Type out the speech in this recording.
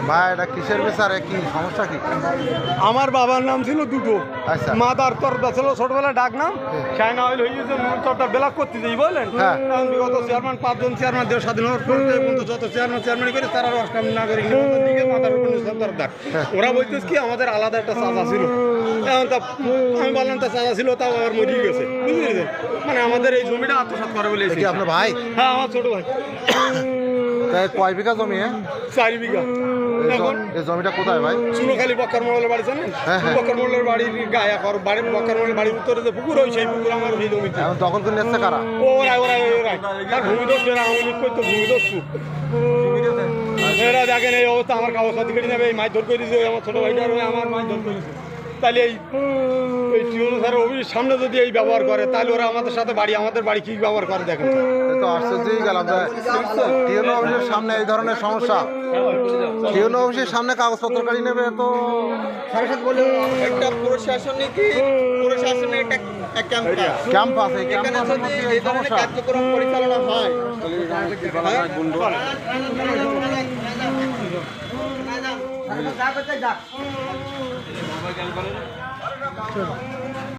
ভাই এটা কিসের বিচারে কি সমস্যা কি? আমার বাবার নাম ছিল দুটো, আচ্ছা। মাদার তরদা ছিল ছোটবেলায় ডাক নাম, চায়না অয়েল হয়ে গেছে তরদা বেলাক করতে যাই বললেন। হ্যাঁ। এখন বিগত চেয়ারম্যান 5 জন চেয়ারম্যান দেশ স্বাধীন হওয়ার পর থেকে পর্যন্ত যত চেয়ারম্যান করে তারা অষ্টম নাগরিক নিবন্ধন দিকে মাদার উপর তরদার। ওরা বলতেছে কি আমাদের আলাদা একটা চাচা ছিল, এখন তা আমি বললাম তা চাচা ছিল তাও আবার মরিয়ে গেছে, বুঝতে পেরেছেন? মানে আমাদের এই জমিটা আত্মসাৎ করে বলে। কি আপনার ভাই? হ্যাঁ আমার ছোট ভাই। তাই কয় বিঘা জমি? 4 বিঘা। এখন এই জমিটা কোথায় ভাই? চুনোখালি বক্কার মোড়লের বাড়ি জানেন? হ্যাঁ, হ্যাঁ। বক্কার মোড়লের বাড়ির গায়ে এখন বাড়ির বক্কার মোড়লের বাড়ির উত্তরে যে পুকুর, ওই সেই পুকুর আমার এই জমিতে। এখন দখল করে নিচ্ছে কারা? ওরাই তার ভূমিদস্যু, এরা আওয়ামী লীগ করতো ভূমিদস্যু। এরা দেখেন এই অবস্থা, আমার কাগজপাতি কেটে নেবে, এই মাছ ধর করে দিয়েছে, আমার ছোট ভাইটার হয়ে আমার মাছ ধর করেছে। তাহলে এই টিউনো স্যারের অফিসের সামনে যদি এই ব্যবহার করে, তাহলে ওরা আমাদের সাথে আমাদের বাড়ি কি ব্যবহার করে দেখেন। এই তো আশ্চর্যই গেলাম যে টিউনো অফিসের সামনে এই ধরনের সমস্যা। টিউনো অফিসের সামনে কাগজপত্র কাটি নেবে তো একটা প্রশাসনিক একটা ক্যাম্প আছে, এই এখানে ক্যাম্পাসের যদি মধ্যে এই এই ধরনের সমস্যা। কার্যক্রম পরিচালনা হয়